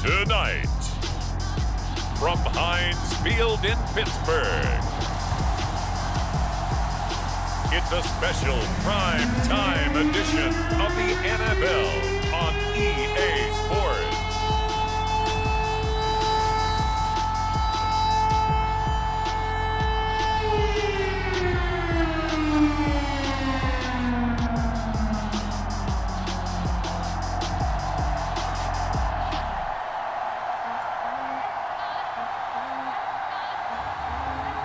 Tonight, from Heinz Field in Pittsburgh, it's a special prime time edition of the NFL on EA Sports.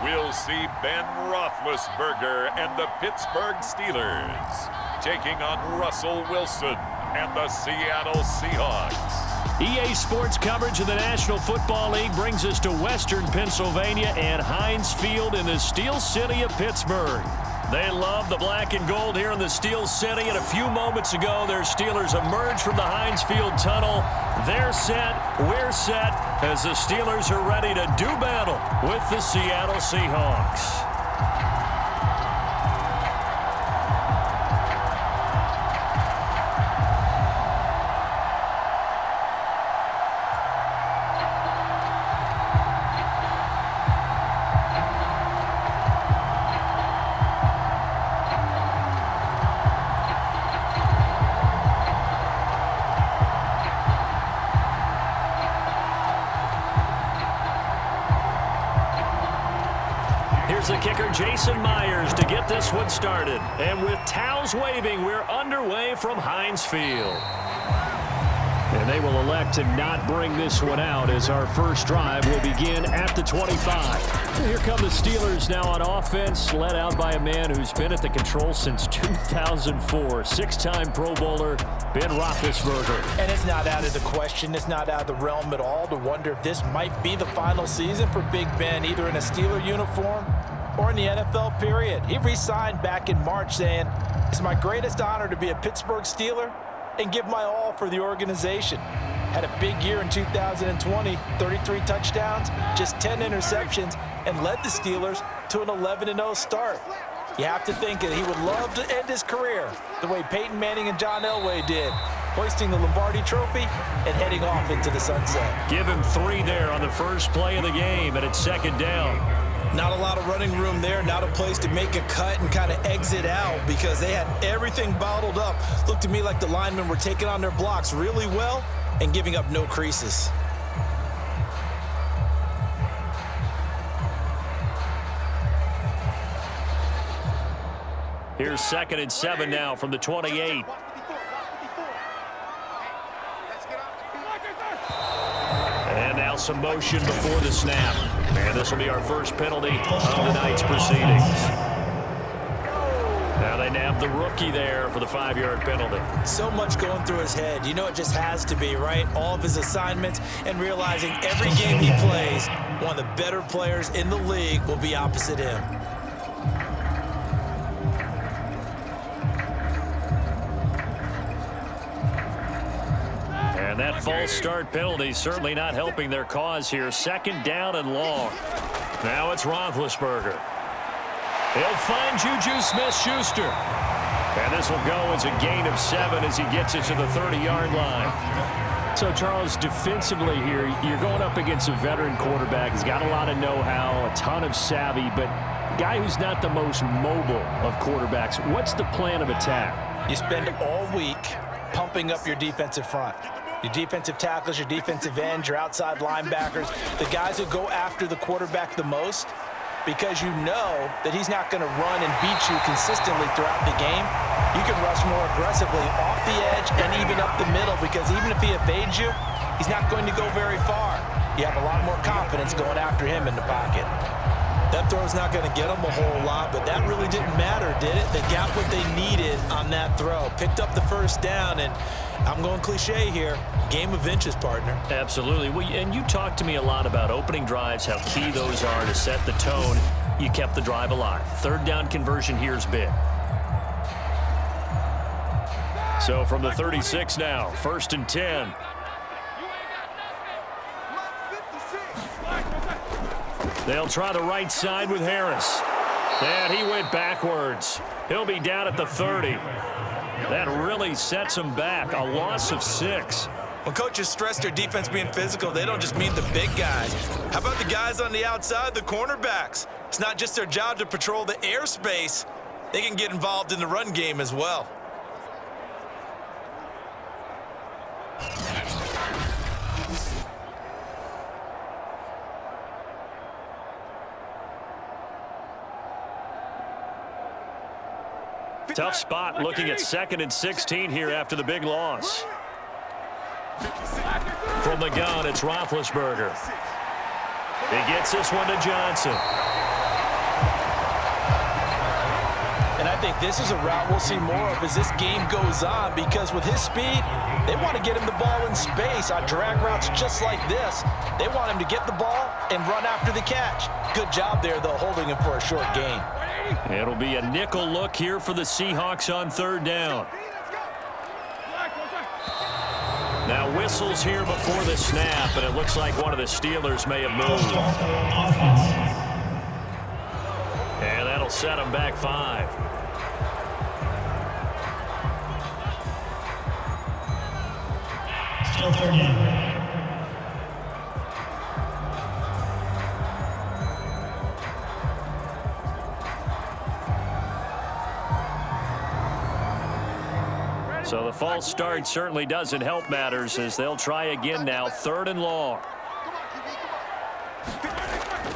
We'll see Ben Roethlisberger and the Pittsburgh Steelers taking on Russell Wilson and the Seattle Seahawks. EA Sports coverage of the National Football League brings us to Western Pennsylvania and Heinz Field in the Steel City of Pittsburgh. They love the black and gold here in the Steel City, and a few moments ago, their Steelers emerged from the Heinz Field tunnel. They're set, we're set, as the Steelers are ready to do battle with the Seattle Seahawks. The kicker, Jason Myers, to get this one started. And with towels waving, we're underway from Heinz Field. And they will elect to not bring this one out as our first drive will begin at the 25. Here come the Steelers now on offense, led out by a man who's been at the control since 2004. Six-time Pro Bowler, Ben Roethlisberger. And it's not out of the question, it's not out of the realm at all to wonder if this might be the final season for Big Ben, either in a Steeler uniform or in the NFL period. He re-signed back in March saying, "It's my greatest honor to be a Pittsburgh Steeler and give my all for the organization." Had a big year in 2020, 33 touchdowns, just 10 interceptions, and led the Steelers to an 11-0 start. You have to think that he would love to end his career the way Peyton Manning and John Elway did, hoisting the Lombardi Trophy and heading off into the sunset. Give him 3 there on the first play of the game, and it's second down. Not a lot of running room there, not a place to make a cut and kind of exit out because they had everything bottled up. Looked to me like the linemen were taking on their blocks really well and giving up no creases. Here's 2nd and 7 now from the 28. And now some motion before the snap. And this will be our first penalty of the night's proceedings. Now they nab the rookie there for the 5-yard penalty. So much going through his head. You know it just has to be, right? All of his assignments and realizing every game he plays, one of the better players in the league will be opposite him. And that false start penalty certainly not helping their cause here. 2nd down and long. Now it's Roethlisberger. He'll find JuJu Smith-Schuster. And this will go as a gain of 7 as he gets it to the 30-yard line. So, Charles, defensively here, you're going up against a veteran quarterback. He's got a lot of know-how, a ton of savvy, but a guy who's not the most mobile of quarterbacks. What's the plan of attack? You spend all week pumping up your defensive front. Your defensive tackles, your defensive ends, your outside linebackers, the guys who go after the quarterback the most, because you know that he's not going to run and beat you consistently throughout the game. You can rush more aggressively off the edge and even up the middle, because even if he evades you, he's not going to go very far. You have a lot more confidence going after him in the pocket. That throw's not going to get them a whole lot, but that really didn't matter, did it? They got what they needed on that throw. Picked up the first down, and I'm going cliche here, game of inches, partner. Absolutely. Well, and you talked to me a lot about opening drives, how key those are to set the tone. You kept the drive alive. 3rd down conversion here is big. So from the 36 now, 1st and 10. They'll try the right side with Harris. And he went backwards. He'll be down at the 30. That really sets him back. A loss of 6. When coaches stress their defense being physical, they don't just mean the big guys. How about the guys on the outside, the cornerbacks? It's not just their job to patrol the airspace. They can get involved in the run game as well. Tough spot looking at 2nd and 16 here after the big loss. From the gun, it's Roethlisberger. He gets this one to Johnson. And I think this is a route we'll see more of as this game goes on, because with his speed, they want to get him the ball in space on drag routes just like this. They want him to get the ball and run after the catch. Good job there, though, holding him for a short gain. It'll be a nickel look here for the Seahawks on 3rd down. Now whistles here before the snap, and it looks like one of the Steelers may have moved. And that'll set them back 5. Still 3rd down. So the false start certainly doesn't help matters as they'll try again now, 3rd and long.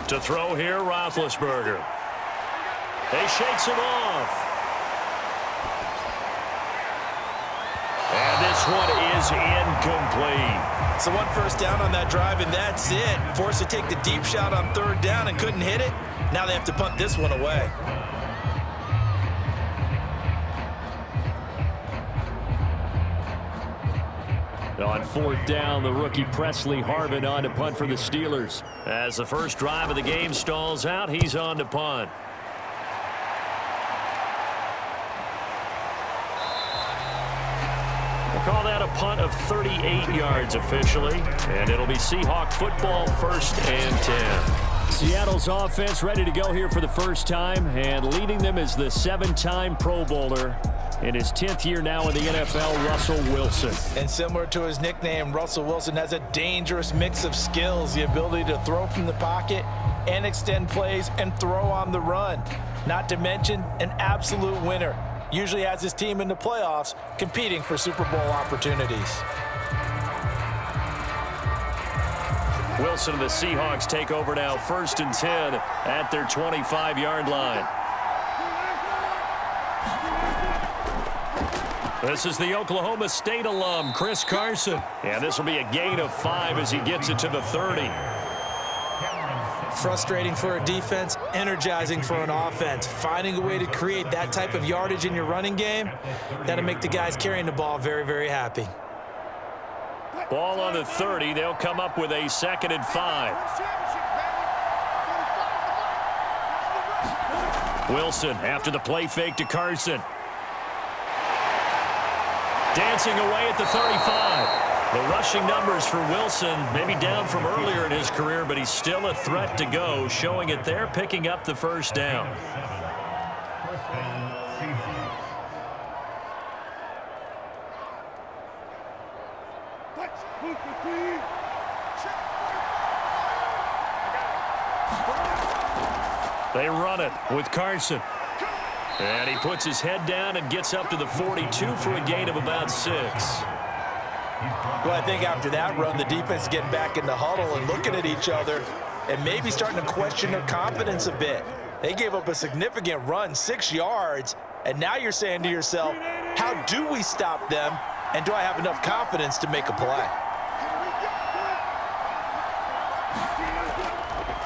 To throw here, Roethlisberger. He shakes him off. And this one is incomplete. So 1 first down on that drive, and that's it. Forced to take the deep shot on 3rd down and couldn't hit it. Now they have to punt this one away. On 4th down, the rookie Presley Harvin on to punt for the Steelers. As the first drive of the game stalls out, he's on to punt. We'll call that a punt of 38 yards officially, and it'll be Seahawk football, 1st and 10. Seattle's offense ready to go here for the first time, and leading them is the 7-time Pro Bowler. In his 10th year now in the NFL, Russell Wilson. And similar to his nickname, Russell Wilson has a dangerous mix of skills, the ability to throw from the pocket and extend plays and throw on the run. Not to mention an absolute winner. Usually has his team in the playoffs competing for Super Bowl opportunities. Wilson and the Seahawks take over now, 1st and 10 at their 25-yard line. This is the Oklahoma State alum, Chris Carson. And this will be a gain of 5 as he gets it to the 30. Frustrating for a defense, energizing for an offense. Finding a way to create that type of yardage in your running game, that'll make the guys carrying the ball very, very happy. Ball on the 30. They'll come up with a 2nd and 5. Wilson after the play fake to Carson. Dancing away at the 35. The rushing numbers for Wilson maybe down from earlier in his career, but he's still a threat to go, showing it there, picking up the 1st down. They run it with Carson. And he puts his head down and gets up to the 42 for a gain of about 6. Well, I think after that run, the defense is getting back in the huddle and looking at each other and maybe starting to question their confidence a bit. They gave up a significant run, 6 yards, and now you're saying to yourself, how do we stop them, and do I have enough confidence to make a play?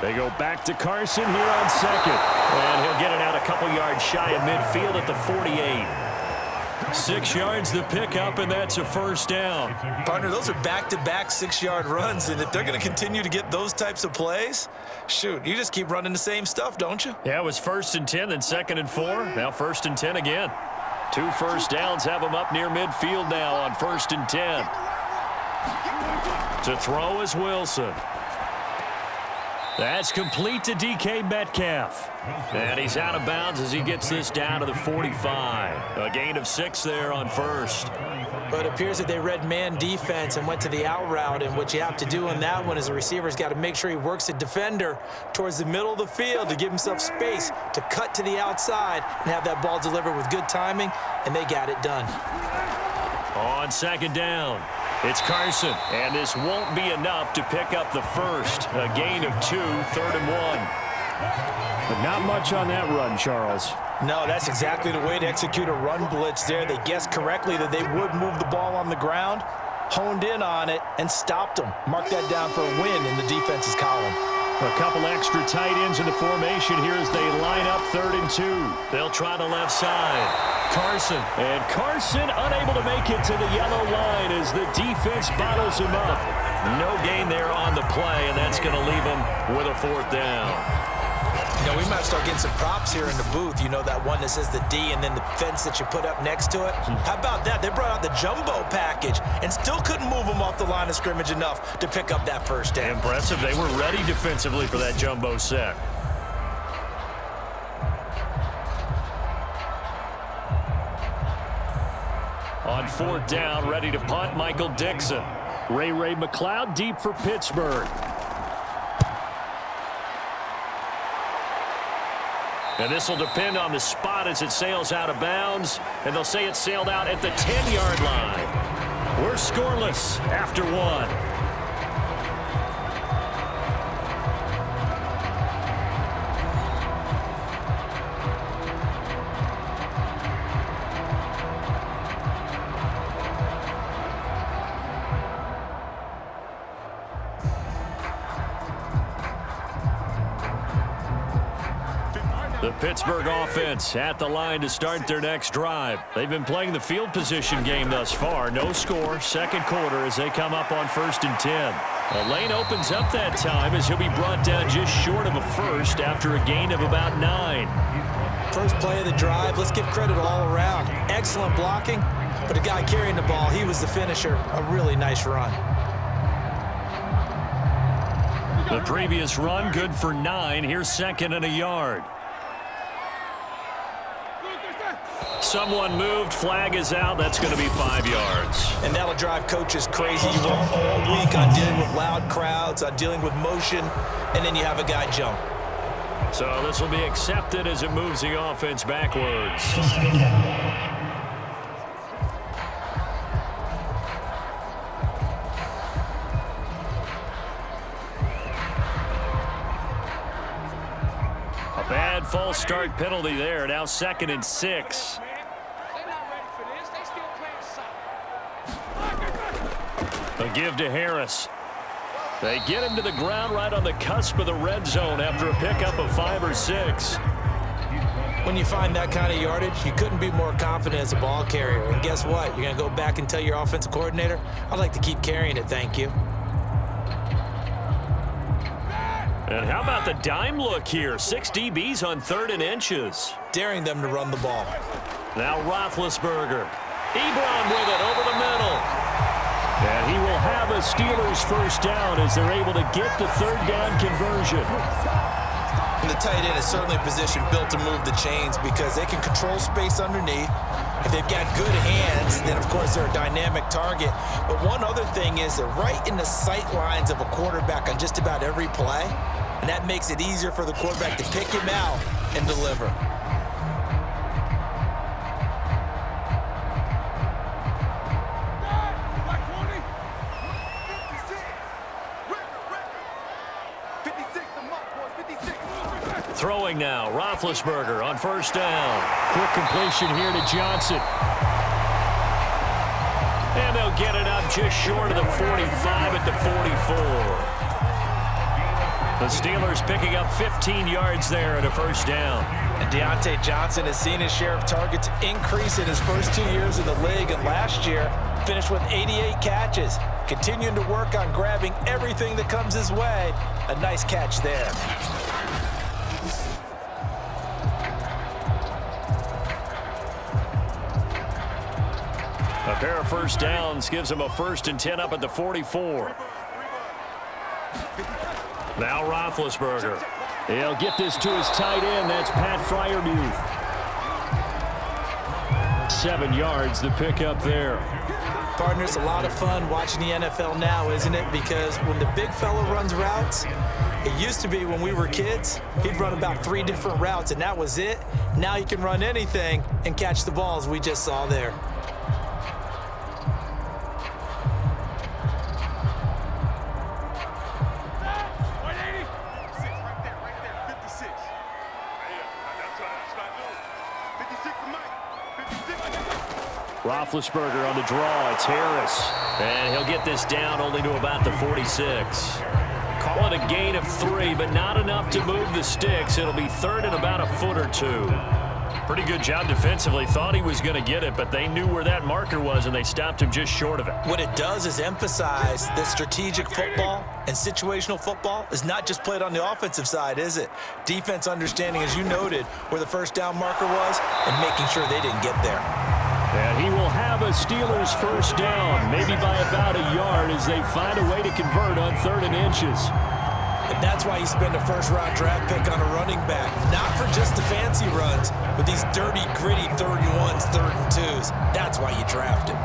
They go back to Carson here on 2nd. And he'll get it out a couple yards shy of midfield at the 48. 6 yards the pickup, and that's a 1st down. Partner, those are back-to-back 6-yard runs, and if they're going to continue to get those types of plays, shoot, you just keep running the same stuff, don't you? Yeah, it was 1st and 10, then 2nd and 4. Now 1st and 10 again. 2 1st downs have them up near midfield now on 1st and 10. To throw is Wilson. That's complete to DK Metcalf. And he's out of bounds as he gets this down to the 45. A gain of 6 there on 1st. But it appears that they read man defense and went to the out route, and what you have to do in that one is the receiver's got to make sure he works the defender towards the middle of the field to give himself space to cut to the outside and have that ball delivered with good timing, and they got it done. On second down, it's Carson, and this won't be enough to pick up the first. A gain of 2, 3rd and 1. But not much on that run, Charles. No, that's exactly the way to execute a run blitz there. They guessed correctly that they would move the ball on the ground, honed in on it, and stopped them. Mark that down for a win in the defense's column. A couple extra tight ends in the formation here as they line up 3rd and 2. They'll try the left side. Carson. And Carson unable to make it to the yellow line as the defense bottles him up. No gain there on the play, and that's going to leave him with a 4th down. You know, we might start getting some props here in the booth. You know, that one that says the D and then the fence that you put up next to it? How about that? They brought out the jumbo package and still couldn't move them off the line of scrimmage enough to pick up that first down. Impressive. They were ready defensively for that jumbo set. On 4th down, ready to punt, Michael Dixon. Ray McLeod deep for Pittsburgh. And this will depend on the spot as it sails out of bounds. And they'll say it sailed out at the 10-yard line. We're scoreless after 1. The Pittsburgh offense at the line to start their next drive. They've been playing the field position game thus far. No score, second quarter as they come up on 1st and 10. A lane opens up that time as he'll be brought down just short of a first after a gain of about 9. First play of the drive, let's give credit all around. Excellent blocking, but the guy carrying the ball, he was the finisher. A really nice run. The previous run good for 9. Here's 2nd and a yard. Someone moved, flag is out. That's going to be 5 yards. And that'll drive coaches crazy. You work all week on dealing with loud crowds, on dealing with motion, and then you have a guy jump. So this will be accepted as it moves the offense backwards. A bad false start penalty there. Now 2nd and 6. A give to Harris. They get him to the ground right on the cusp of the red zone after a pickup of 5 or 6. When you find that kind of yardage, you couldn't be more confident as a ball carrier. And guess what? You're going to go back and tell your offensive coordinator, I'd like to keep carrying it, thank you. And how about the dime look here? 6 DBs on 3rd and inches. Daring them to run the ball. Now Roethlisberger. Ebron with it over the middle. And he will have a Steelers first down as they're able to get the 3rd down conversion. And the tight end is certainly a position built to move the chains because they can control space underneath. If they've got good hands, then, of course, they're a dynamic target. But one other thing is they're right in the sight lines of a quarterback on just about every play. And that makes it easier for the quarterback to pick him out and deliver. Throwing now, Roethlisberger on 1st down. Quick completion here to Johnson. And they'll get it up just short of the 45 at the 44. The Steelers picking up 15 yards there at a 1st down. And Deontay Johnson has seen his share of targets increase in his first 2 years in the league, and last year finished with 88 catches. Continuing to work on grabbing everything that comes his way. A nice catch there. A pair of 1st downs gives him a 1st and 10 up at the 44. Now Roethlisberger. He'll get this to his tight end. That's Pat Freiermuth. 7 yards to pick up there. Partner, it's a lot of fun watching the NFL now, isn't it? Because when the big fella runs routes, it used to be when we were kids, he'd run about 3 different routes, and that was it. Now he can run anything and catch the balls we just saw there. Roethlisberger on the draw. It's Harris. And he'll get this down only to about the 46. Call it a gain of 3, but not enough to move the sticks. It'll be 3rd and about a foot or 2. Pretty good job defensively. Thought he was going to get it, but they knew where that marker was, and they stopped him just short of it. What it does is emphasize that strategic football and situational football is not just played on the offensive side, is it? Defense understanding, as you noted, where the first down marker was and making sure they didn't get there. And he will have a Steelers first down, maybe by about a yard as they find a way to convert on 3rd and inches. And that's why you spend a first-round draft pick on a running back, not for just the fancy runs, but these dirty, gritty 3rd and 1s, 3rd and 2s. That's why you draft him.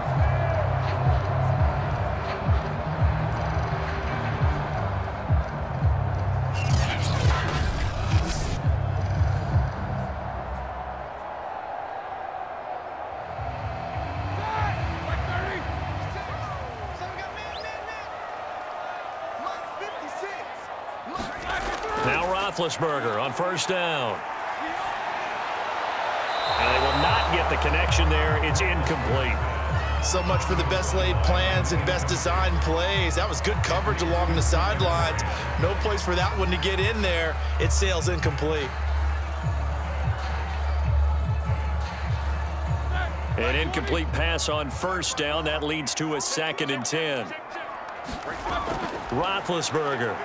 Roethlisberger on first down. And they will not get the connection there. It's incomplete. So much for the best laid plans and best designed plays. That was good coverage along the sidelines. No place for that one to get in there. It sails incomplete. An incomplete pass on first down. That leads to a 2nd and 10. Roethlisberger.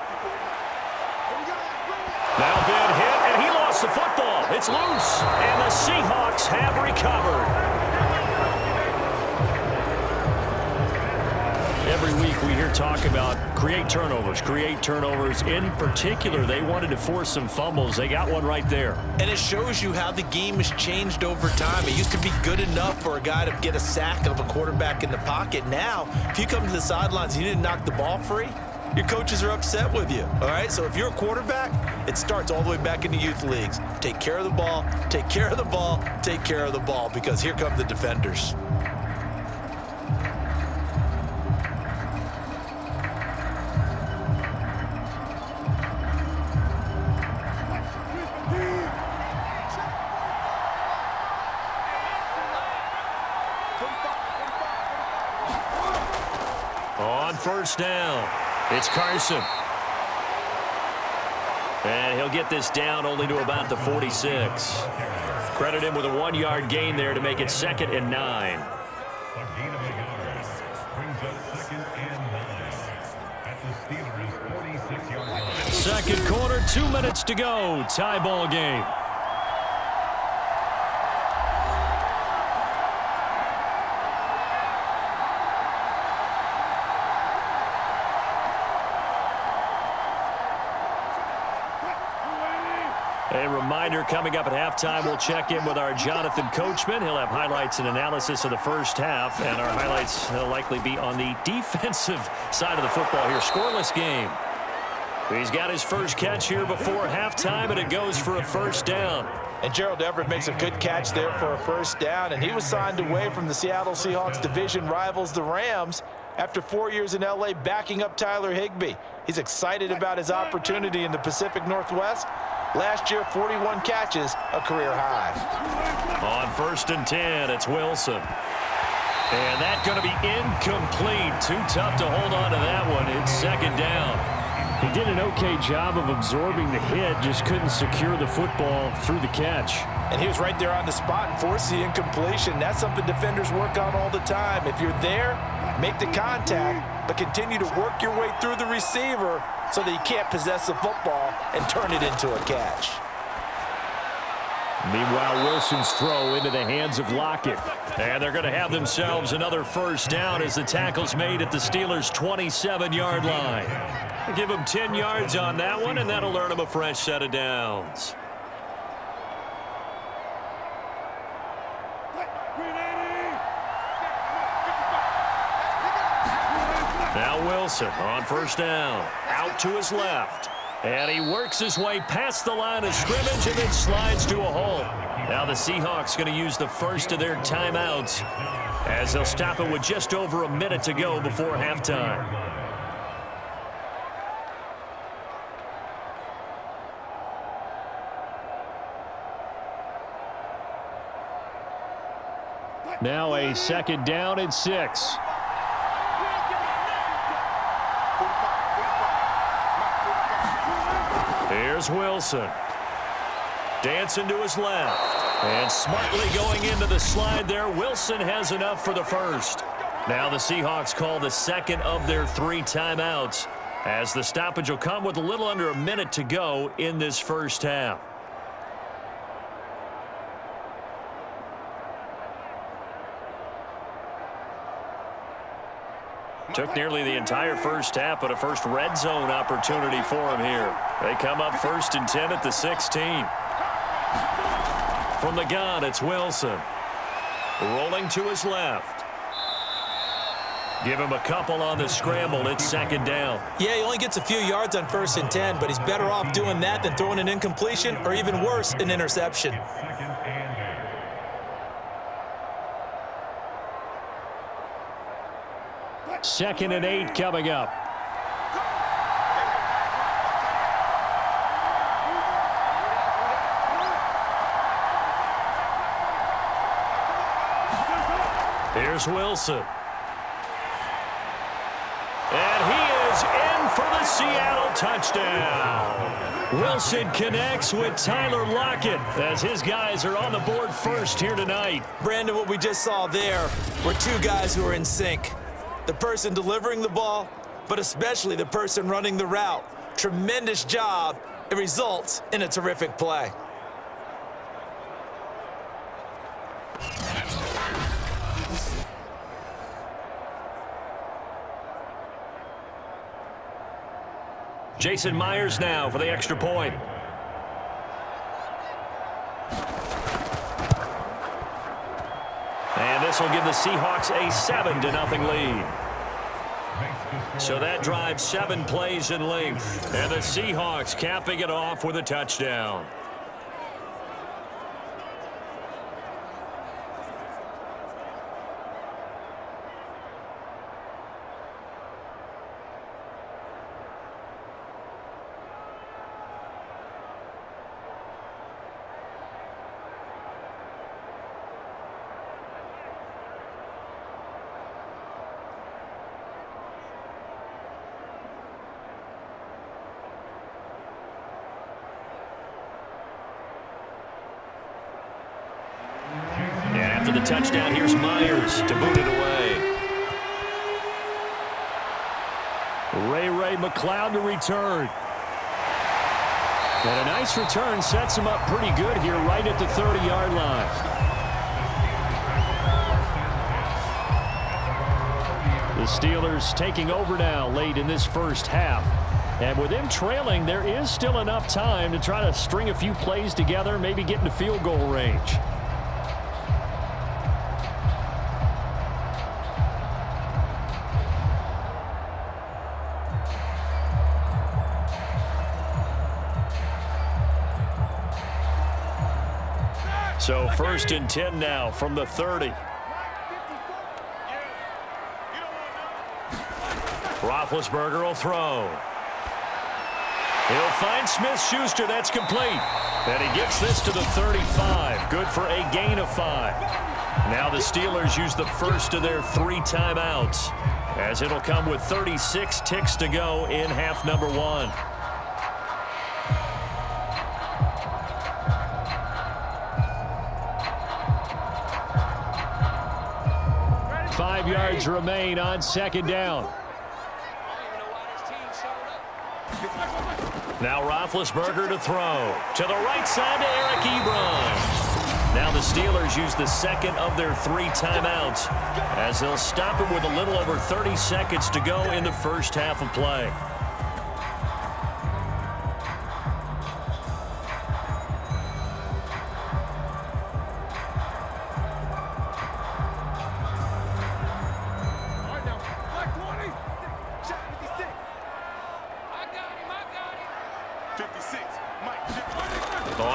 Now been hit, and he lost the football. It's loose, and the Seahawks have recovered. Every week we hear talk about create turnovers. In particular, they wanted to force some fumbles. They got one right there. And it shows you how the game has changed over time. It used to be good enough for a guy to get a sack of a quarterback in the pocket. Now, if you come to the sidelines and you didn't knock the ball free, your coaches are upset with you, all right? So if you're a quarterback, it starts all the way back in the youth leagues. Take care of the ball, take care of the ball, take care of the ball, because here come the defenders. On first down, it's Carson. And he'll get this down only to about the 46. Credit him with a 1-yard gain there to make it 2nd and 9. Second quarter, 2 minutes to go. Tie ball game. A reminder, coming up at halftime, we'll check in with our Jonathan Coachman. He'll have highlights and analysis of the first half, and our highlights will likely be on the defensive side of the football here. Scoreless game. He's got his first catch here before halftime, and it goes for a first down. And Gerald Everett makes a good catch there for a first down, and he was signed away from the Seattle Seahawks division rivals, the Rams, after 4 years in L.A. backing up Tyler Higbee. He's excited about his opportunity in the Pacific Northwest. Last year, 41 catches, a career high. On first and 10, it's Wilson. And that's going to be incomplete. Too tough to hold on to that one. It's 2nd down. He did an okay job of absorbing the hit, just couldn't secure the football through the catch. And he was right there on the spot and forced the incompletion. That's something defenders work on all the time. If you're there, make the contact, but continue to work your way through the receiver so that you can't possess the football and turn it into a catch. Meanwhile, Wilson's throw into the hands of Lockett. And they're going to have themselves another first down as the tackle's made at the Steelers' 27-yard line. Give them 10 yards on that one, and that'll earn them a fresh set of downs. Now Wilson on first down. Out to his left. And he works his way past the line of scrimmage and then slides to a hole. Now the Seahawks going to use the first of their timeouts as they'll stop it with just over a minute to go before halftime. Now a second down and 6. Here's Wilson. Dancing to his left. And smartly going into the slide there. Wilson has enough for the first. Now the Seahawks call the second of their 3 timeouts as the stoppage will come with a little under a minute to go in this first half. Took nearly the entire first half, but a first red zone opportunity for him here. They come up 1st and 10 at the 16. From the gun, it's Wilson. Rolling to his left. Give him a couple on the scramble. It's second down. Yeah, he only gets a few yards on 1st and 10, but he's better off doing that than throwing an incompletion or even worse, an interception. Second and 8 coming up. Here's Wilson. And he is in for the Seattle touchdown. Wilson connects with Tyler Lockett as his guys are on the board first here tonight. Brandon, what we just saw there were 2 guys who are in sync. The person delivering the ball, but especially the person running the route. Tremendous job. It results in a terrific play. Jason Myers now for the extra point. And this will give the Seahawks a 7-0 lead. So that drives 7 plays in length. And the Seahawks capping it off with a touchdown. The touchdown, here's Myers to boot it away. Ray McLeod to return. And a nice return sets him up pretty good here right at the 30-yard line. The Steelers taking over now late in this first half. And with them trailing, there is still enough time to try to string a few plays together, maybe get into field goal range. So 1st and 10 now from the 30. Roethlisberger will throw. He'll find Smith-Schuster. That's complete. And he gets this to the 35. Good for a gain of 5. Now the Steelers use the first of their 3 timeouts, as it'll come with 36 ticks to go in half number 1. Yards remain on second down. Now Roethlisberger to throw. To the right side to Eric Ebron. Now the Steelers use the second of their 3 timeouts as they'll stop it with a little over 30 seconds to go in the first half of play.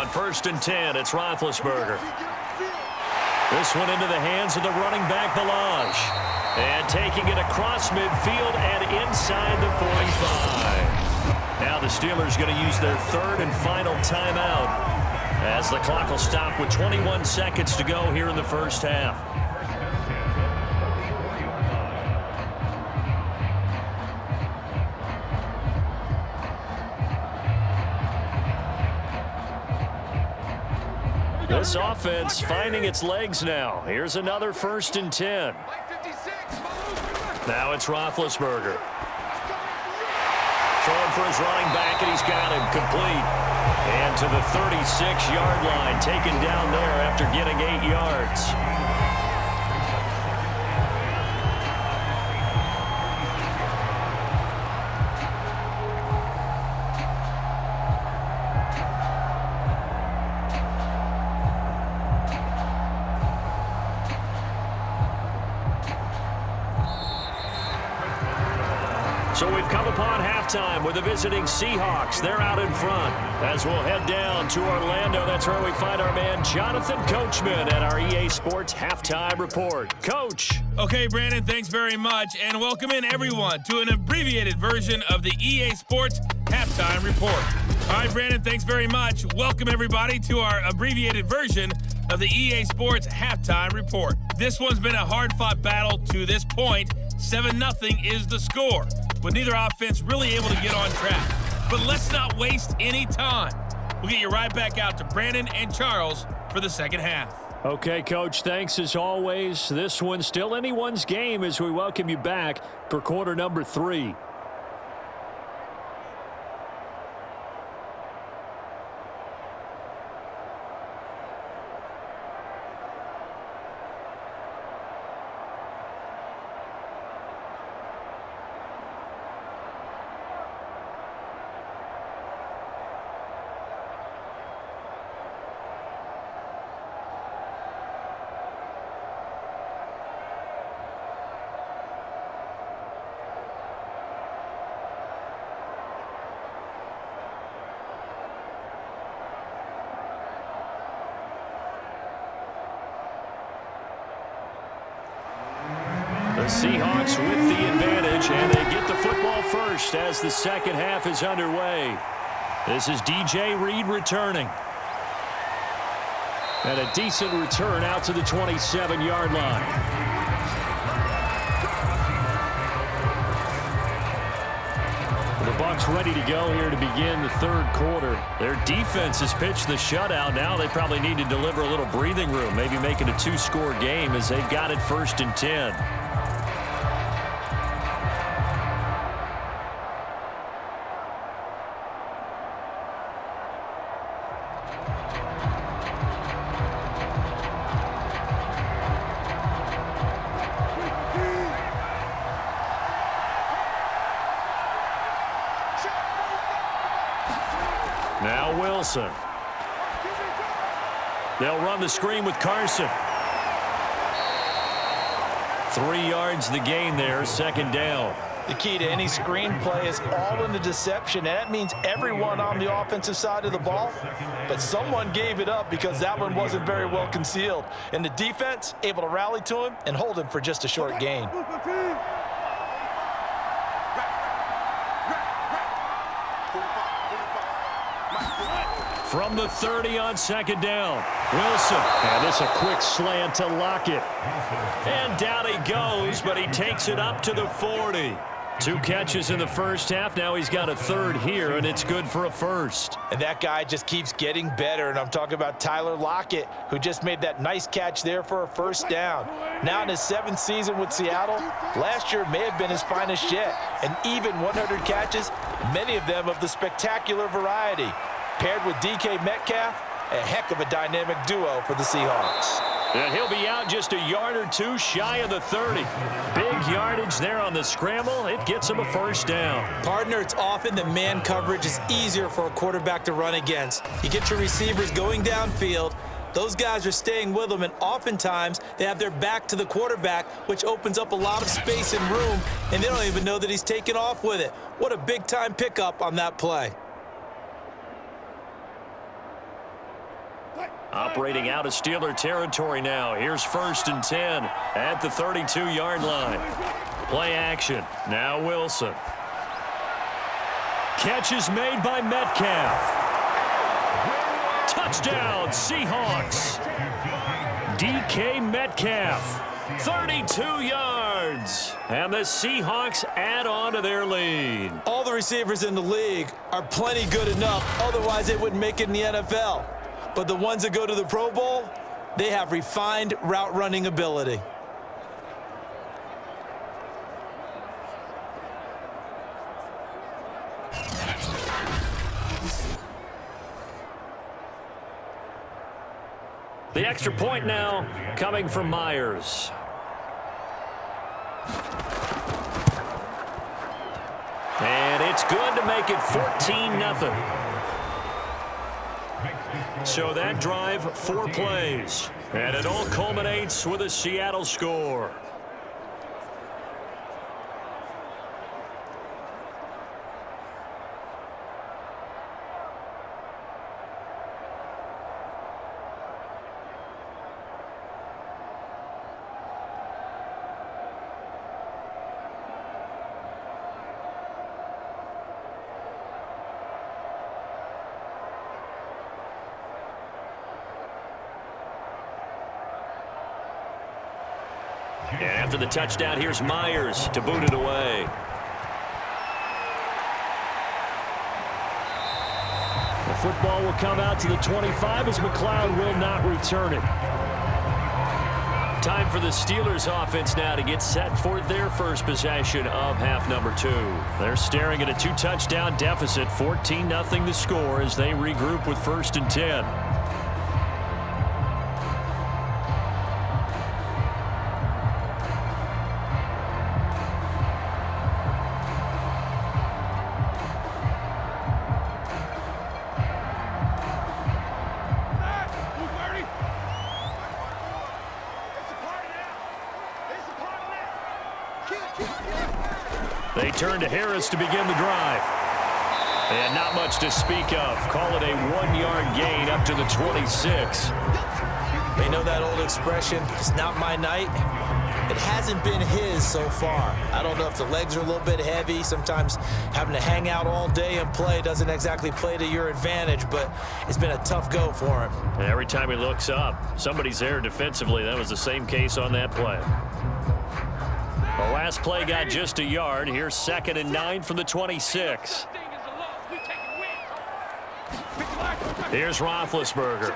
On 1st and 10, it's Roethlisberger. This one into the hands of the running back, Balaj. And taking it across midfield and inside the 45. Now the Steelers going to use their 3rd and final timeout as the clock will stop with 21 seconds to go here in the first half. This offense finding its legs now. Here's another 1st and 10. Now it's Roethlisberger. Throwing for his running back, and he's got him complete. And to the 36-yard line, taken down there after getting 8 yards. So we've come upon halftime with the visiting Seahawks. They're out in front. As we'll head down to Orlando, that's where we find our man Jonathan Coachman at our EA Sports Halftime Report. Coach. Okay, Brandon, thanks very much. And welcome in, everyone, to an abbreviated version of the EA Sports Halftime Report. All right, Brandon, thanks very much. Welcome, everybody, to our abbreviated version of the EA Sports Halftime Report. This one's been a hard-fought battle to this point. 7-0 is the score, with neither offense really able to get on track. But let's not waste any time. We'll get you right back out to Brandon and Charles for the second half. Okay, Coach, thanks as always. This one's still anyone's game as we welcome you back for quarter number 3. The Seahawks with the advantage, and they get the football first as the second half is underway. This is DJ Reed returning. And a decent return out to the 27-yard line. The Bucs ready to go here to begin the third quarter. Their defense has pitched the shutout. Now they probably need to deliver a little breathing room, maybe make it a 2-score game as they've got it 1st and 10. Now Wilson. They'll run the screen with Carson. 3 yards the gain there, second down. The key to any screen play is all in the deception, and that means everyone on the offensive side of the ball. But someone gave it up because that one wasn't very well concealed. And the defense able to rally to him and hold him for just a short gain. From the 30 on second down, Wilson. And this a quick slant to Lockett. And down he goes, but he takes it up to the 40. 2 catches in the first half. Now he's got a third here, and it's good for a first. And that guy just keeps getting better, and I'm talking about Tyler Lockett, who just made that nice catch there for a first down. Now in his 7th season with Seattle, last year may have been his finest yet. And even 100 catches, many of them of the spectacular variety. Paired with DK Metcalf, a heck of a dynamic duo for the Seahawks. And he'll be out just a yard or 2 shy of the 30. Big yardage there on the scramble. It gets him a first down. Partner, it's often the man coverage is easier for a quarterback to run against. You get your receivers going downfield. Those guys are staying with them, and oftentimes they have their back to the quarterback, which opens up a lot of space and room, and they don't even know that he's taken off with it. What a big-time pickup on that play. Operating out of Steeler territory now. Here's 1st and 10 at the 32-yard line. Play action. Now Wilson. Catch is made by Metcalf. Touchdown, Seahawks. DK Metcalf. 32 yards. And the Seahawks add on to their lead. All the receivers in the league are plenty good enough. Otherwise, they wouldn't make it in the NFL. But the ones that go to the Pro Bowl, they have refined route running ability. The extra point now coming from Myers. And it's good to make it 14-0. So that drive, 4 plays. And it all culminates with a Seattle score. And after the touchdown, here's Myers to boot it away. The football will come out to the 25 as McLeod will not return it. Time for the Steelers offense now to get set for their first possession of half number 2. They're staring at a 2-touchdown deficit, 14-0 the score as they regroup with 1st and 10. They turn to Harris to begin the drive. And not much to speak of. Call it a 1-yard gain up to the 26. They know that old expression, it's not my night. It hasn't been his so far. I don't know if the legs are a little bit heavy. Sometimes having to hang out all day and play doesn't exactly play to your advantage, but it's been a tough go for him. And every time he looks up, somebody's there defensively. That was the same case on that play. The last play got just a yard. Here's 2nd and 9 from the 26. Here's Roethlisberger.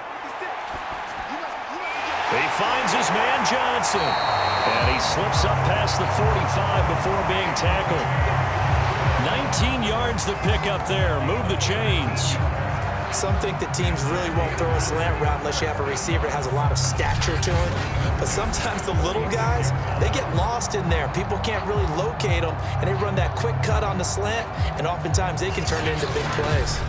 He finds his man Johnson. And he slips up past the 45 before being tackled. 19 yards the pick up there. Move the chains. Some think that teams really won't throw a slant route unless you have a receiver that has a lot of stature to him. But sometimes the little guys, they get lost in there. People can't really locate them, and they run that quick cut on the slant, and oftentimes they can turn it into big plays.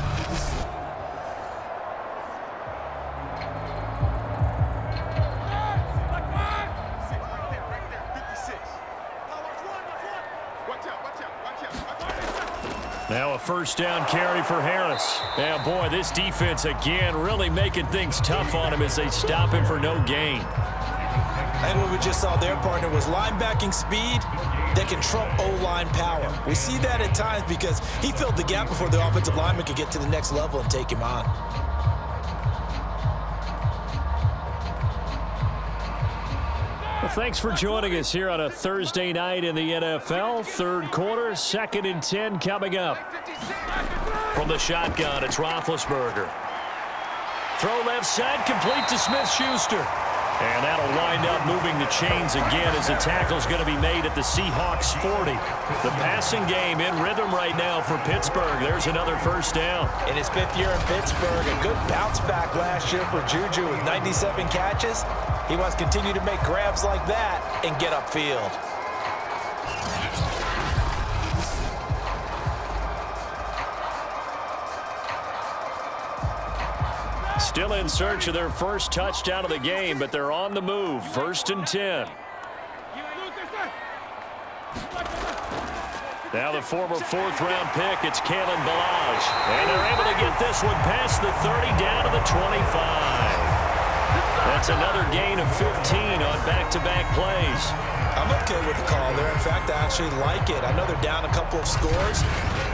Now a 1st down carry for Harris. Yeah, boy, this defense again really making things tough on him as they stop him for no gain. And what we just saw their partner was linebacking speed that can trump O-line power. We see that at times because he filled the gap before the offensive lineman could get to the next level and take him on. Well, thanks for joining us here on a Thursday night in the NFL. 3rd quarter, 2nd and 10 coming up. From the shotgun, it's Roethlisberger. Throw left side, complete to Smith-Schuster. And that'll wind up moving the chains again as the tackle's going to be made at the Seahawks 40. The passing game in rhythm right now for Pittsburgh. There's another 1st down. In his 5th year in Pittsburgh, a good bounce back last year for JuJu with 97 catches. He wants to continue to make grabs like that and get upfield. Still in search of their first touchdown of the game, but they're on the move. 1st and 10. Now the former 4th-round pick, it's Kalen Ballage. And they're able to get this one past the 30 down to the 25. That's another gain of 15 on back-to-back plays. I'm okay with the call there. In fact, I actually like it. I know they're down a couple of scores,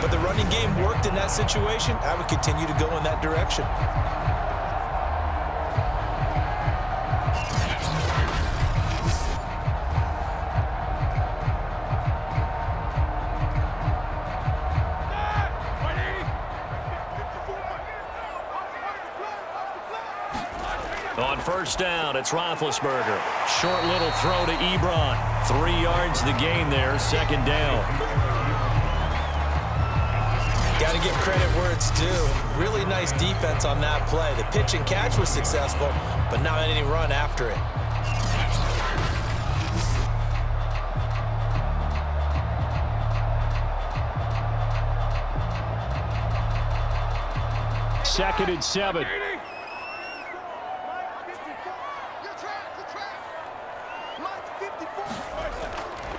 but the running game worked in that situation. I would continue to go in that direction. On first down, it's Roethlisberger. Short little throw to Ebron. 3 yards the gain there, second down. Got to give credit where it's due. Really nice defense on that play. The pitch and catch was successful, but not any run after it. Second and 7.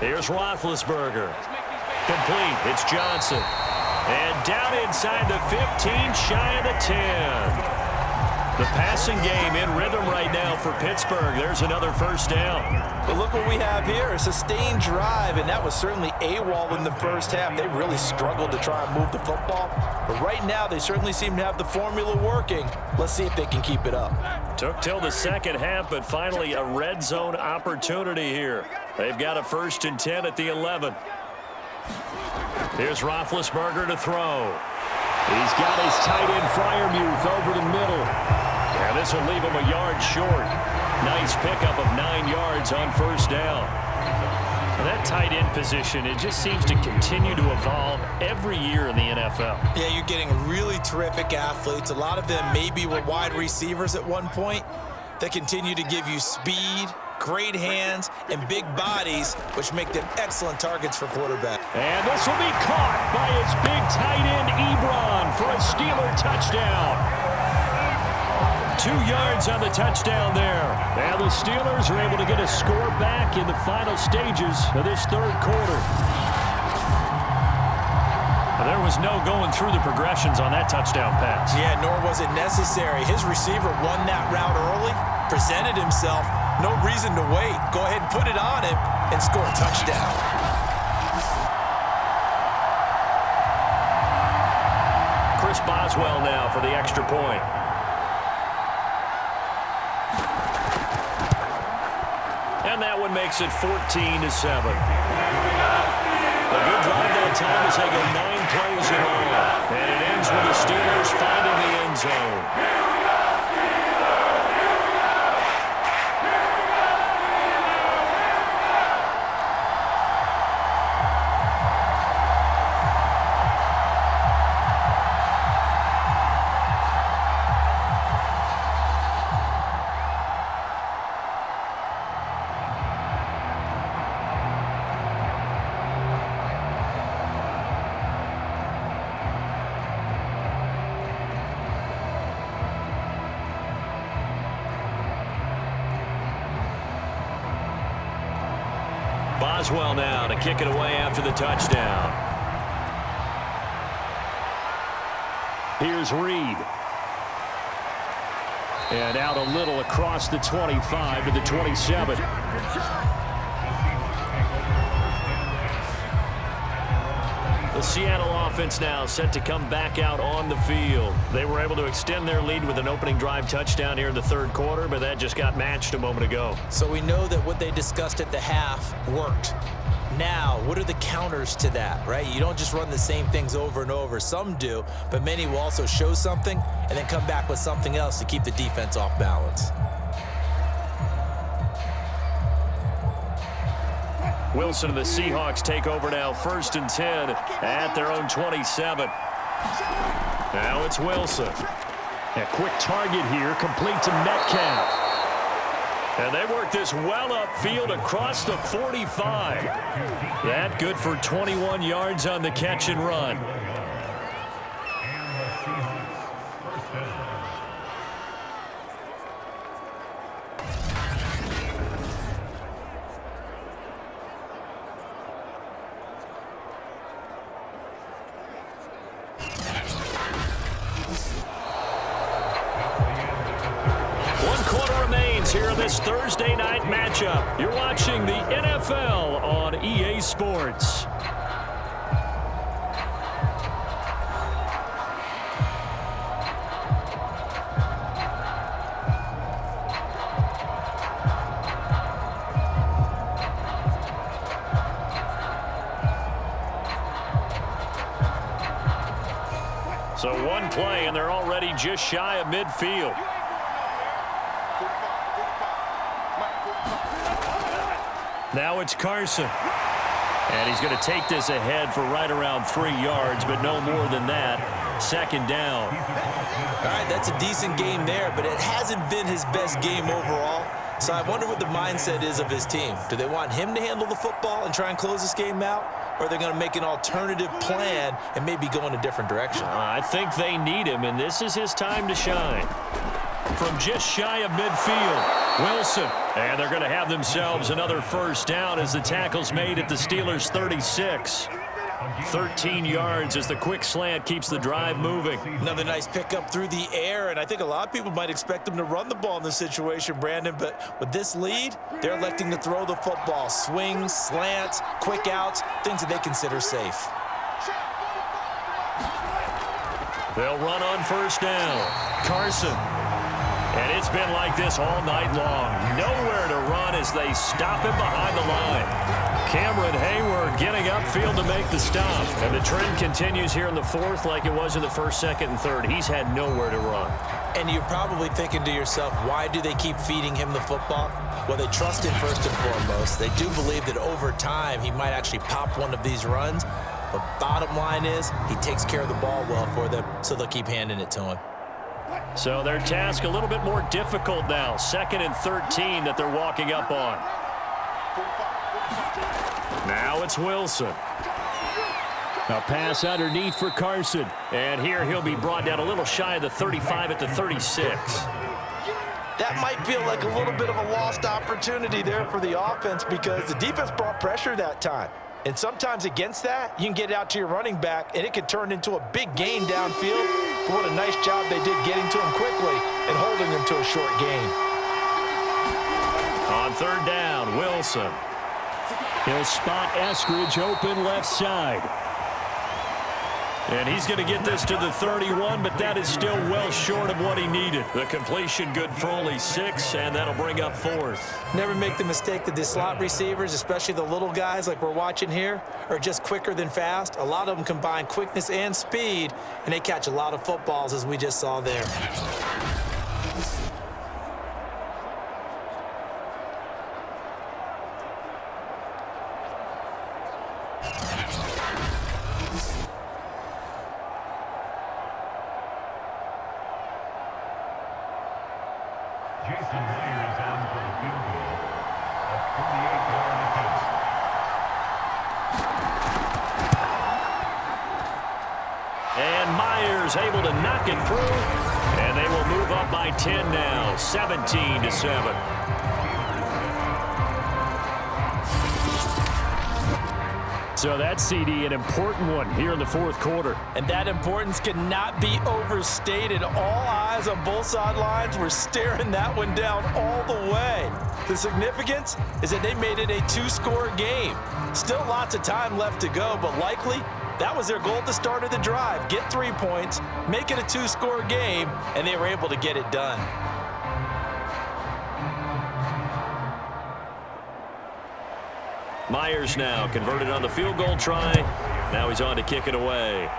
Here's Roethlisberger. Complete. It's Johnson. And down inside the 15, shy of the 10. The passing game in rhythm right now for Pittsburgh. There's another first down. But look what we have here. A sustained drive, and that was certainly AWOL in the first half. They really struggled to try and move the football. But right now, they certainly seem to have the formula working. Let's see if they can keep it up. Took till the second half, but finally a red zone opportunity here. They've got a 1st and 10 at the 11. Here's Roethlisberger to throw. He's got his tight end Freiermuth over the middle. And this will leave him a yard short. Nice pickup of 9 yards on first down. And that tight end position, it just seems to continue to evolve every year in the NFL. Yeah, you're getting really terrific athletes. A lot of them maybe were wide receivers at one point. They continue to give you speed, great hands, and big bodies, which make them excellent targets for quarterback. And this will be caught by his big tight end, Ebron, for a Steeler touchdown. 2 yards on the touchdown there. And the Steelers are able to get a score back in the final stages of this third quarter. There was no going through the progressions on that touchdown pass. Yeah, nor was it necessary. His receiver won that route early, presented himself. No reason to wait. Go ahead and put it on him and score a touchdown. Chris Boswell now for the extra point. And that one makes it 14-7. A good drive that time as they go 9 plays in all. And it ends with the Steelers finding the end zone. Boswell now to kick it away after the touchdown. Here's Reed. And out a little across the 25 to the 27. The Seattle offense now set to come back out on the field. They were able to extend their lead with an opening drive touchdown here in the third quarter, but that just got matched a moment ago. So we know that what they discussed at the half worked. Now, what are the counters to that, right? You don't just run the same things over and over. Some do, but many will also show something and then come back with something else to keep the defense off balance. Wilson and the Seahawks take over now, 1st and 10 at their own 27. Now it's Wilson. A quick target here, complete to Metcalf. And they work this well upfield across the 45. That good for 21 yards on the catch and run. this Thursday night matchup. You're watching the NFL on EA Sports. So one play, and they're already just shy of midfield. Now it's Carson. And he's going to take this ahead for right around 3 yards, but no more than that. Second down. All right, that's a decent game there, but it hasn't been his best game overall. So I wonder what the mindset is of his team. Do they want him to handle the football and try and close this game out? Or are they going to make an alternative plan and maybe go in a different direction? I think they need him, and this is his time to shine. From just shy of midfield, Wilson. And they're going to have themselves another first down as the tackle's made at the Steelers' 36. 13 yards as the quick slant keeps the drive moving. Another nice pickup through the air, and I think a lot of people might expect them to run the ball in this situation, Brandon, but with this lead, they're electing to throw the football. Swings, slants, quick outs, things that they consider safe. They'll run on first down. Carson. And it's been like this all night long. Nowhere to run as they stop him behind the line. Cameron Hayward getting upfield to make the stop. And the trend continues here in the fourth like it was in the first, second, and third. He's had nowhere to run. And you're probably thinking to yourself, why do they keep feeding him the football? Well, they trust him first and foremost. They do believe that over time he might actually pop one of these runs. But bottom line is he takes care of the ball well for them, so they'll keep handing it to him. So their task a little bit more difficult now. 2nd and 13 that they're walking up on. Now it's Wilson. A pass underneath for Carson. And here he'll be brought down a little shy of the 35 at the 36. That might feel like a little bit of a lost opportunity there for the offense because the defense brought pressure that time. And sometimes against that, you can get it out to your running back, and it could turn into a big gain downfield. But what a nice job they did getting to him quickly and holding him to a short gain. On third down, Wilson. He'll spot Eskridge open left side. And he's going to get this to the 31, but that is still well short of what he needed. The completion good for only 6, and that'll bring up 4th. Never make the mistake that the slot receivers, especially the little guys like we're watching here, are just quicker than fast. A lot of them combine quickness and speed, and they catch a lot of footballs, as we just saw there. Able to knock it through, and they will move up by 10 now, 17-7. So that CD, an important one here in the fourth quarter. And that importance cannot be overstated. All eyes on both sidelines were staring that one down all the way. The significance is that they made it a 2-score game. Still lots of time left to go, but likely that was their goal at the start of the drive. Get 3 points, make it a 2-score game, and they were able to get it done. Myers now converted on the field goal try. Now he's on to kick it away.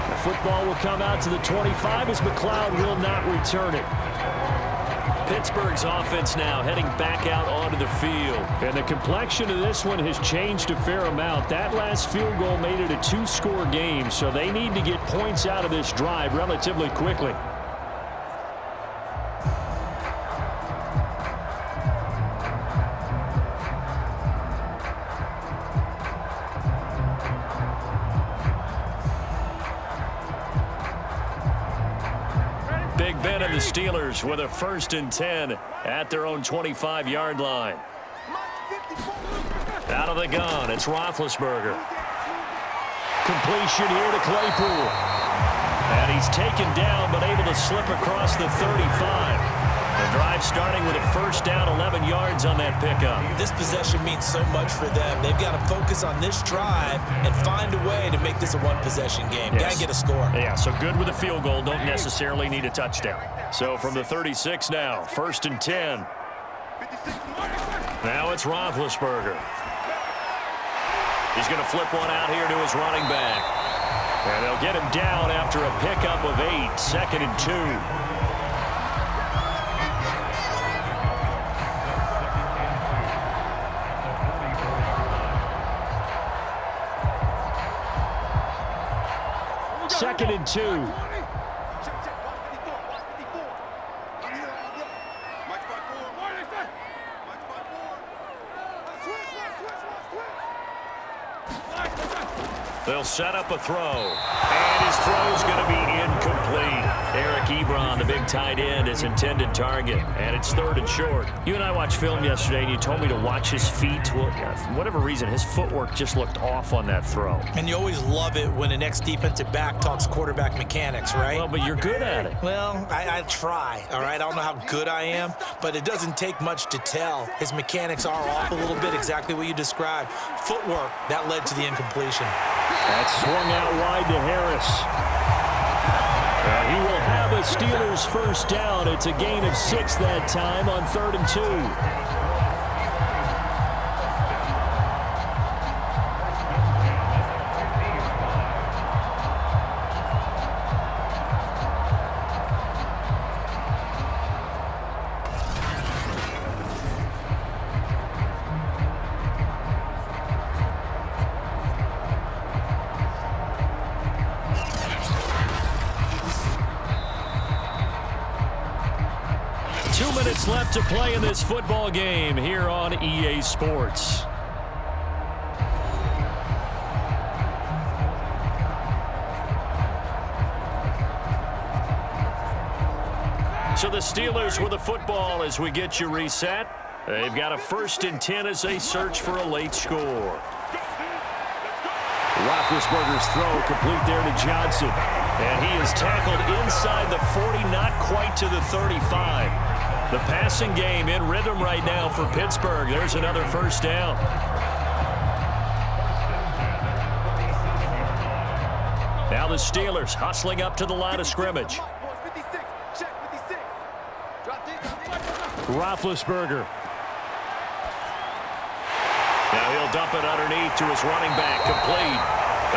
The football will come out to the 25 as McLeod will not return it. Pittsburgh's offense now heading back out onto the field. And the complexion of this one has changed a fair amount. That last field goal made it a 2-score game, so they need to get points out of this drive relatively quickly. Big Ben and the Steelers with a 1st and 10 at their own 25-yard line. Out of the gun, it's Roethlisberger. Completion here to Claypool. And he's taken down, but able to slip across the 35. The drive starting with a first down, 11 yards on that pickup. This possession means so much for them. They've got to focus on this drive and find a way to make this a one-possession game. Yes. Got to get a score. Yeah, so good with a field goal. Don't necessarily need a touchdown. So from the 36 now, 1st and 10. Now it's Roethlisberger. He's going to flip one out here to his running back. And they'll get him down after a pickup of 8, 2nd and 2. Second and 2. They'll set up a throw. And his throw is going to be incomplete. Eric Ebron, the big tight end, is intended target. And it's 3rd and short. You and I watched film yesterday, and you told me to watch his feet. Well, for whatever reason, his footwork just looked off on that throw. And you always love it when an ex-defensive back talks quarterback mechanics, right? Well, but you're good at it. Well, I try, all right? I don't know how good I am, but it doesn't take much to tell. His mechanics are off a little bit, exactly what you described. Footwork, that led to the incompletion. That's swung out wide to Harris. And he will have a Steelers first down. It's a gain of 6 that time on 3rd and 2. 2 minutes left to play in this football game here on EA Sports. So the Steelers with the football as we get you reset. They've got a 1st and 10 as they search for a late score. Roethlisberger's throw complete there to Johnson. And he is tackled inside the 40, not quite to the 35. The passing game in rhythm right now for Pittsburgh. There's another first down. Now the Steelers hustling up to the line of scrimmage. Roethlisberger. Now he'll dump it underneath to his running back, complete.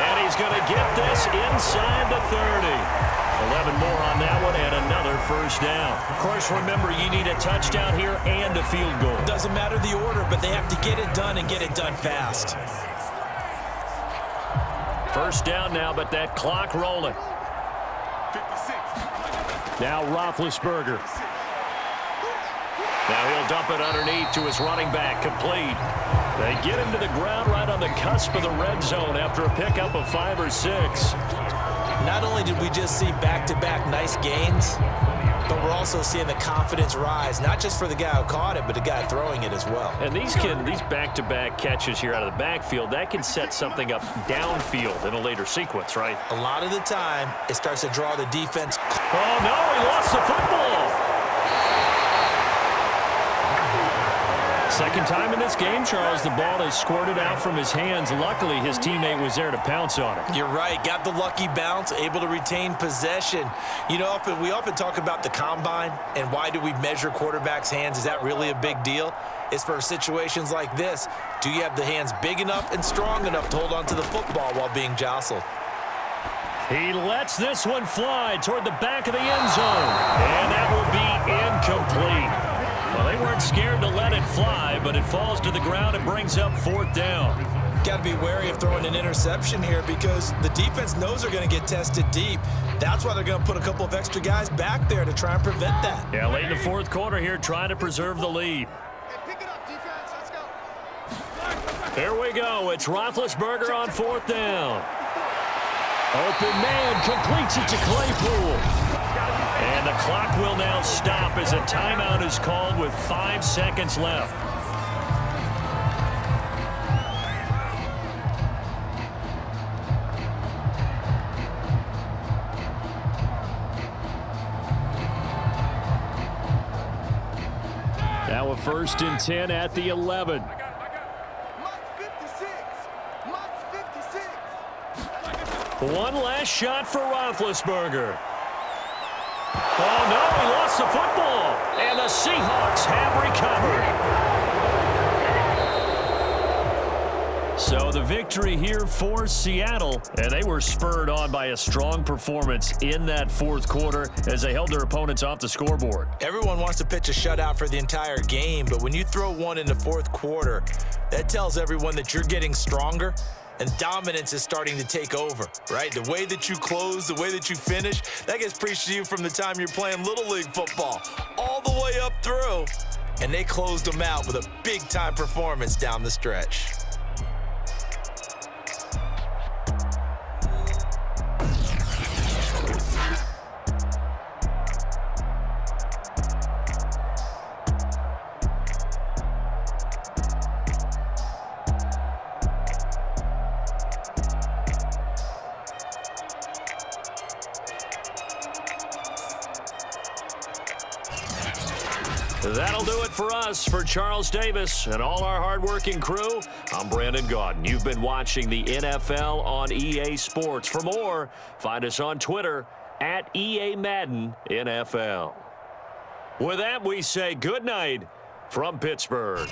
And he's going to get this inside the 30. 11 more on that one and another first down. Of course, remember, you need a touchdown here and a field goal. Doesn't matter the order, but they have to get it done and get it done fast. First down now, but that clock rolling. 56. Now Roethlisberger. Now he'll dump it underneath to his running back, complete. They get him to the ground right on the cusp of the red zone after a pickup of 5 or 6. Not only did we just see back-to-back nice gains, but we're also seeing the confidence rise, not just for the guy who caught it, but the guy throwing it as well. And these back-to-back catches here out of the backfield, that can set something up downfield in a later sequence, right? A lot of the time, it starts to draw the defense. Oh, no, he lost the football. Second time in this game, Charles, the ball has squirted out from his hands. Luckily, his teammate was there to pounce on it. You're right. Got the lucky bounce, able to retain possession. You know, we often talk about the combine and why do we measure quarterbacks' hands? Is that really a big deal? It's for situations like this. Do you have the hands big enough and strong enough to hold on to the football while being jostled? He lets this one fly toward the back of the end zone. And that will be incomplete. Well, they weren't scared to let it fly, but it falls to the ground and brings up 4th down. Got to be wary of throwing an interception here because the defense knows they're going to get tested deep. That's why they're going to put a couple of extra guys back there to try and prevent that. Yeah, late in the 4th quarter here, trying to preserve the lead. Pick it up, defense. Let's go. Here we go. It's Roethlisberger on 4th down. Open man completes it to Claypool. And the clock will now stop as a timeout is called with 5 seconds left. 1st and 10 at the 11. One last shot for Roethlisberger. Oh, no, he lost the football. And the Seahawks have recovered. So the victory here for Seattle, and they were spurred on by a strong performance in that fourth quarter as they held their opponents off the scoreboard. Everyone wants to pitch a shutout for the entire game, but when you throw one in the fourth quarter, that tells everyone that you're getting stronger and dominance is starting to take over, right? The way that you close, the way that you finish, that gets preached to you from the time you're playing Little League football all the way up through. And they closed them out with a big-time performance down the stretch. That'll do it for us. For Charles Davis and all our hardworking crew, I'm Brandon Gaudin. You've been watching the NFL on EA Sports. For more, find us on Twitter at EA Madden NFL. With that, we say good night from Pittsburgh.